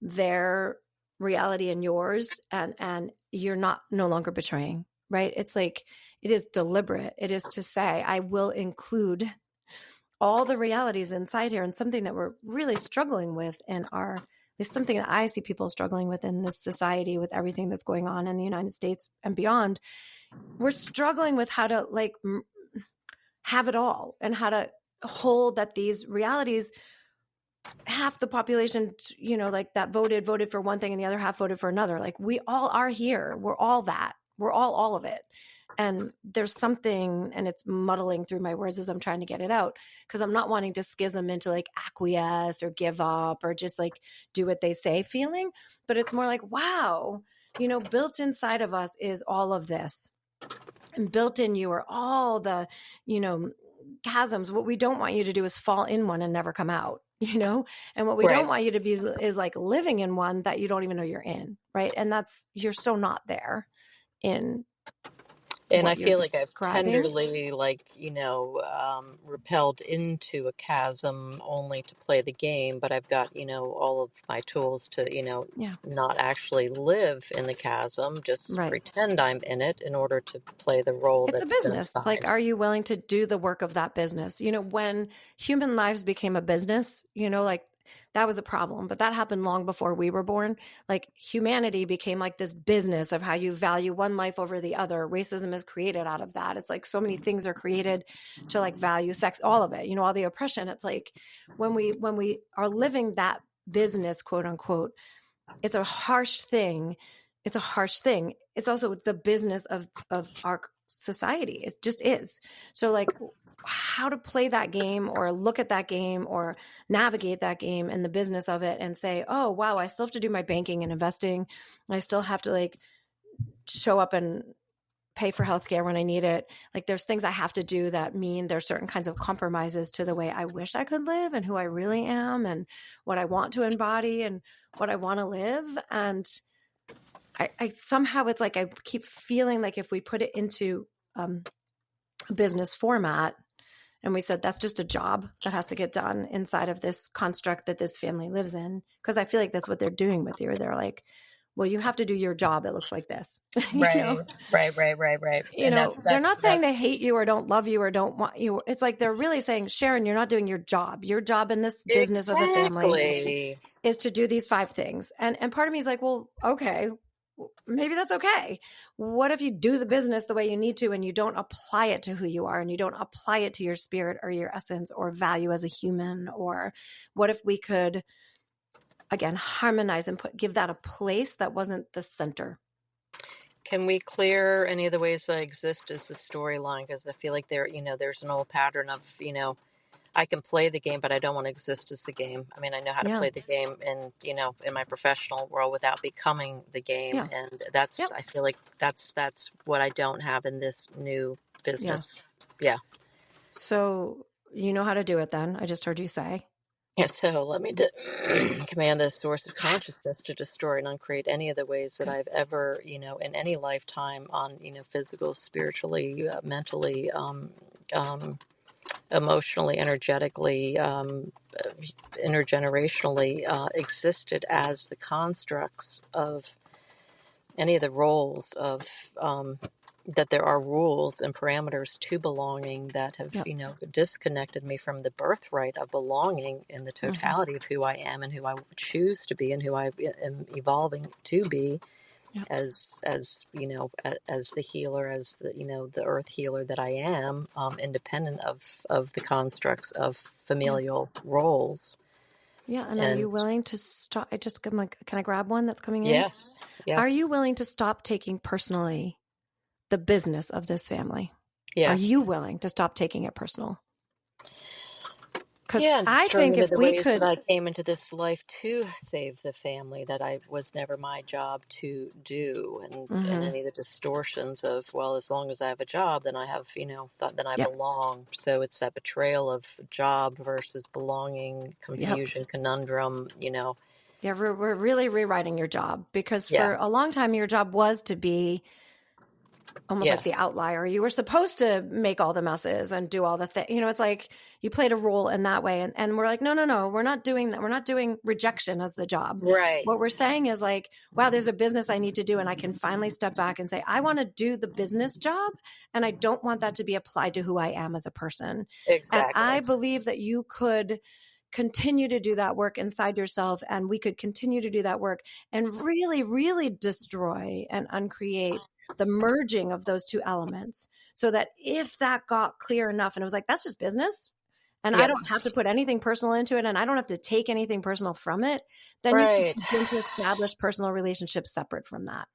their reality in yours, and you're no longer betraying, right? It's like, it is deliberate. It is to say, I will include all the realities inside here, and something that we're really struggling with in our, it's something that I see people struggling with in this society with everything that's going on in the United States and beyond. We're struggling with how to like have it all, and how to hold that these realities, half the population, you know, like that voted for one thing and the other half voted for another. Like, we all are here. We're all that. We're all of it. And there's something, and it's muddling through my words as I'm trying to get it out, because I'm not wanting to schism into like acquiesce or give up or just like do what they say feeling. But it's more like, wow, you know, built inside of us is all of this. And built in you are all the, you know, chasms. What we don't want you to do is fall in one and never come out, you know? And what we don't want you to be is like living in one that you don't even know you're in, right? And that's, you're so not there in.
And I feel like I've tenderly, like, you know, repelled into a chasm only to play the game, but I've got, you know, all of my tools to, you know, not actually live in the chasm, just pretend I'm in it in order to play the role
it's
that's
a business. Like, are you willing to do the work of that business? You know, when human lives became a business, you know, like, that was a problem, but that happened long before we were born. Like, humanity became like this business of how you value one life over the other. Racism is created out of that. It's like so many things are created to like value sex, all of it, you know, all the oppression. It's like when we are living that business, quote unquote, it's a harsh thing. It's a harsh thing. It's also the business of our society. It just is. So like, how to play that game or look at that game or navigate that game and the business of it and say, oh, wow, I still have to do my banking and investing. I still have to like show up and pay for healthcare when I need it. Like, there's things I have to do that mean there's certain kinds of compromises to the way I wish I could live and who I really am and what I want to embody and what I want to live. And I somehow, it's like, I keep feeling like if we put it into a business format, and we said, that's just a job that has to get done inside of this construct that this family lives in. Because I feel like that's what they're doing with you. They're like, well, you have to do your job. It looks like this.
Right.
You know, they're not saying they hate you or don't love you or don't want you. It's like, they're really saying, Sharon, you're not doing your job. Your job in this business of a family is to do these 5 things. And part of me is like, well, okay, maybe that's okay. What if you do the business the way you need to and you don't apply it to who you are and you don't apply it to your spirit or your essence or value as a human? Or what if we could, again, harmonize and give that a place that wasn't the center?
Can we clear any of the ways that I exist as a storyline? Because I feel like there's an old pattern of, you know, I can play the game, but I don't want to exist as the game. I mean, I know how to play the game in my professional world without becoming the game. Yeah. And that's, I feel like that's what I don't have in this new business. Yeah.
So you know how to do it then. I just heard you say.
Yeah, so let me command the source of consciousness to destroy and uncreate any of the ways that I've ever, you know, in any lifetime on, you know, physical, spiritually, mentally, emotionally, energetically, intergenerationally, existed as the constructs of any of the roles of, that there are rules and parameters to belonging that have, you know, disconnected me from the birthright of belonging in the totality of who I am and who I choose to be and who I am evolving to be. As you know, as the healer, as the, you know, the earth healer that I am, independent of the constructs of familial roles.
Yeah, and are you willing to stop? I'm like, can I grab one that's coming in?
Yes.
Are you willing to stop taking personally the business of this family?
Yes.
Are you willing to stop taking it personal?
Yeah,
I think if we could,
that I came into this life to save the family, that I was never my job to do, and any of the distortions of, well, as long as I have a job, then I have, you know, then I belong. So it's that betrayal of job versus belonging, confusion, conundrum, you know.
Yeah, we're really rewriting your job, because
Yeah.
for a long time, your job was to be almost like the
Yes.
outlier. You were supposed to make all the messes and do all the things. It's like you played a role in that way. And we're like, no, we're not doing that. We're not doing rejection as the job.
Right.
What we're saying is like, wow, there's a business I need to do. And I can finally step back and say, I want to do the business job. And I don't want that to be applied to who I am as a person.
Exactly.
And I believe that you could continue to do that work inside yourself, and we could continue to do that work and really, really destroy and uncreate the merging of those two elements, so that if that got clear enough and it was like, that's just business, and I don't have to put anything personal into it, and I don't have to take anything personal from it, then you can begin to establish personal relationships separate from that.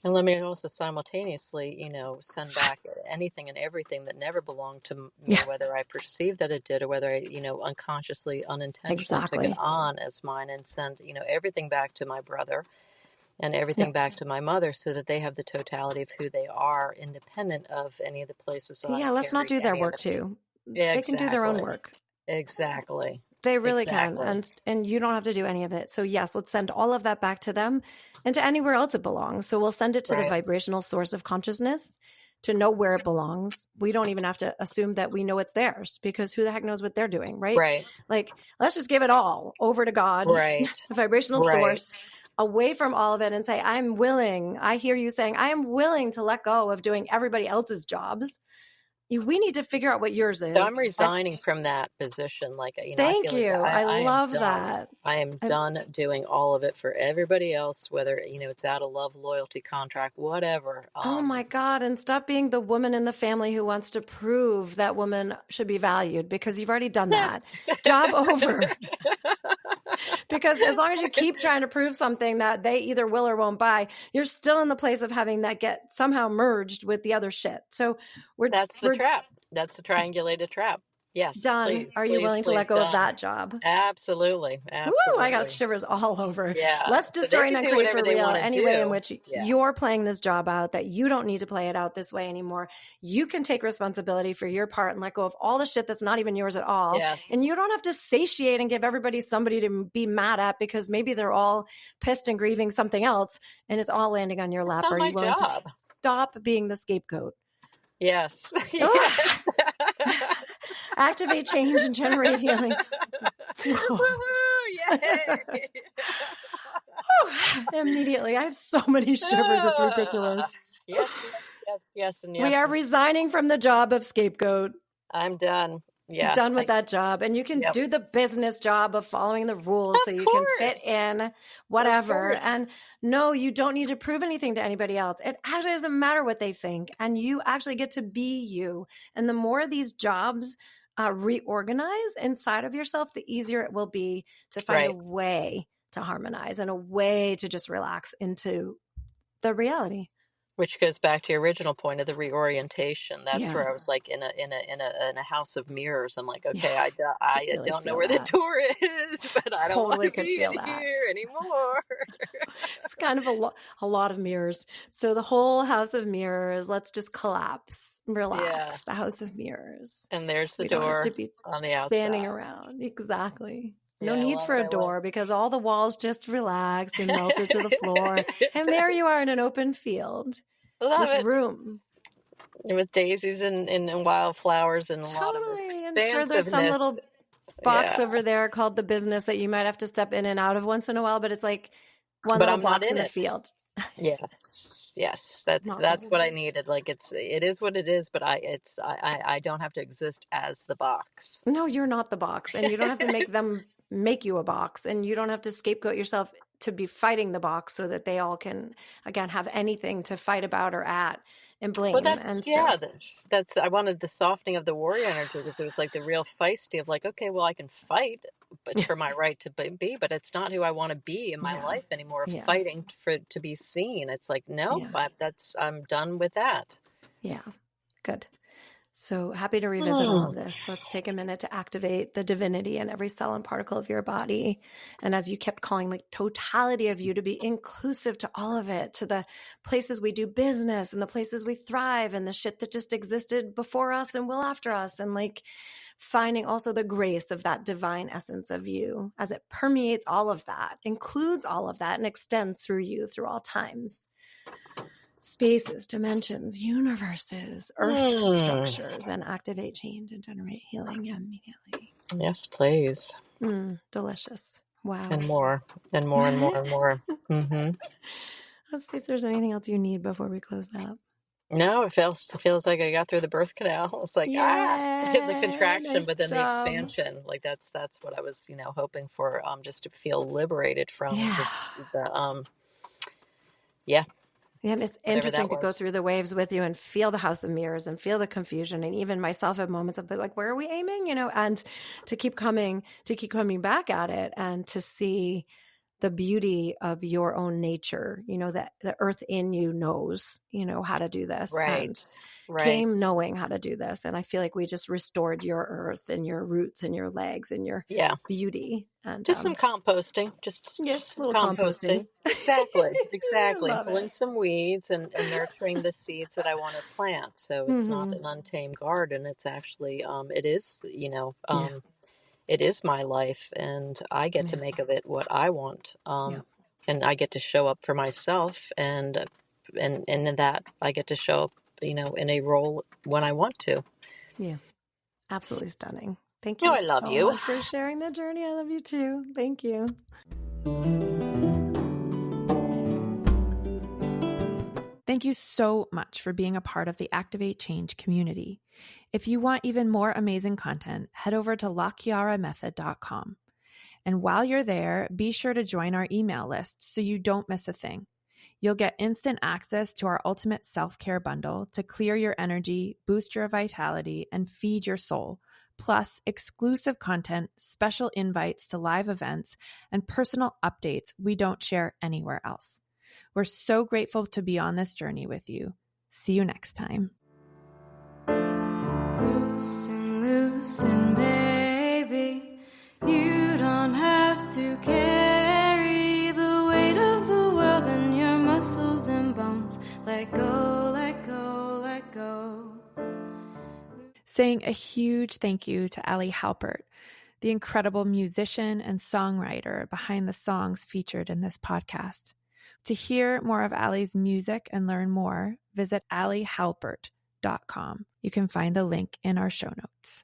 And let me also simultaneously, send back anything and everything that never belonged to me, whether I perceived that it did or whether I, unconsciously, unintentionally took it on as mine, and send, everything back to my brother and everything back to my mother, so that they have the totality of who they are, independent of any of the places that I
let's not do their work too.
Yeah,
they can do their own work.
Exactly.
They really can. And you don't have to do any of it. So yes, let's send all of that back to them and to anywhere else it belongs. So we'll send it to the vibrational source of consciousness to know where it belongs. We don't even have to assume that we know it's theirs, because who the heck knows what they're doing, right?
Right.
Like, let's just give it all over to God,
right.
the vibrational source, away from all of it, and say, I'm willing. I hear you saying, I am willing to let go of doing everybody else's jobs. We need to figure out what yours is.
So I'm resigning from that position.
Thank
I feel
you.
like
I love that.
I am done doing all of it for everybody else, whether, it's out of love, loyalty, contract, whatever.
Oh my God. And stop being the woman in the family who wants to prove that woman should be valued, because you've already done that. Job over. Because as long as you keep trying to prove something that they either will or won't buy, you're still in the place of having that get somehow merged with the other shit. So
that's the trap. That's the triangulated trap. Yes.
Done.
Please,
Are you willing to let go of that job?
Absolutely.
Woo, I got shivers all over.
Yeah.
Let's destroy and uncreate for real any way in which
Yeah.
you're playing this job out, that you don't need to play it out this way anymore. You can take responsibility for your part and let go of all the shit that's not even yours at all.
Yes.
And you don't have to satiate and give everybody somebody to be mad at, because maybe they're all pissed and grieving something else and it's all landing on your lap. Are you willing to stop being the scapegoat?
Yes. Yes.
Activate change and generate healing.
Yay!
Immediately. I have so many shivers. It's ridiculous.
Yes.
We are resigning from the job of scapegoat.
I'm done. Yeah.
Done with that job. And you can do the business job of following the rules so you can fit in whatever. And no, you don't need to prove anything to anybody else. It actually doesn't matter what they think. And you actually get to be you. And the more these jobs reorganize inside of yourself, the easier it will be to find a way to harmonize and a way to just relax into the reality.
Which goes back to your original point of the reorientation. That's where I was like in a house of mirrors. I'm like, okay, I really don't know where the door is, but I don't want to be in here anymore.
It's kind of a lot of mirrors. So the whole house of mirrors, let's just collapse, relax. The house of mirrors.
And there's the door
to be
on the outside.
Standing around. Exactly. No need for a door, because all the walls just relax and melted to the floor. And there you are in an open field. With room.
With daisies and wildflowers and a lot of expansiveness.
I'm sure there's some little box over there called the business that you might have to step in and out of once in a while, but it's like one little box in the field.
Yes. That's what I needed. Like it is what it is, but I don't have to exist as the box.
No, you're not the box, and you don't have to make them make you a box, and you don't have to scapegoat yourself to be fighting the box so that they all can again have anything to fight about or at and blame.
Well, that's I wanted the softening of the warrior energy, because it was like the real feisty of like, okay, well, I can fight, but for my right to be, but it's not who I want to be in my life anymore. Fighting to be seen. It's like, no, I'm done with that.
Yeah, good. So happy to revisit all of this. Let's take a minute to activate the divinity in every cell and particle of your body. And as you kept calling, like, totality of you, to be inclusive to all of it, to the places we do business and the places we thrive and the shit that just existed before us and will after us. And like finding also the grace of that divine essence of you as it permeates all of that, includes all of that, and extends through you through all times. Spaces, dimensions, universes, earth structures, and activate, change, and generate healing immediately.
Yes, please.
Delicious. Wow.
And more, and more, and more, and more. Mm-hmm.
Let's see if there's anything else you need before we close up.
No, it feels like I got through the birth canal. It's like, the contraction,
nice
but then
job.
the expansion. Like that's what I was, hoping for, just to feel liberated from this,
And it's interesting to go through the waves with you and feel the house of mirrors and feel the confusion. And even myself at moments of like, where are we aiming? And to keep coming back at it and to see the beauty of your own nature, that the earth in you knows, how to do this.
Right.
And
Right.
came knowing how to do this. And I feel like we just restored your earth and your roots and your legs and your beauty. And
just some composting, just
a little
composting. Exactly. Pulling
it.
some weeds and nurturing the seeds that I want to plant. So it's not an untamed garden. It's actually, it is, it is my life, and I get to make of it what I want. And I get to show up for myself, and in that I get to show up, in a role when I want to. Yeah.
Absolutely stunning. Thank you so much for sharing the journey. I love you too. Thank you.
Thank you so much for being a part of the Activate Change community. If you want even more amazing content, head over to LaChiaraMethod.com. And while you're there, be sure to join our email list so you don't miss a thing. You'll get instant access to our ultimate self-care bundle to clear your energy, boost your vitality, and feed your soul, plus exclusive content, special invites to live events, and personal updates we don't share anywhere else. We're so grateful to be on this journey with you. See you next time.
Loosen, baby. You don't have to carry the weight of the world in your muscles and bones. Let go, let go, let go.
Saying a huge thank you to Ali Halpert, the incredible musician and songwriter behind the songs featured in this podcast. To hear more of Ali's music and learn more, visit alihalpert.com. You can find the link in our show notes.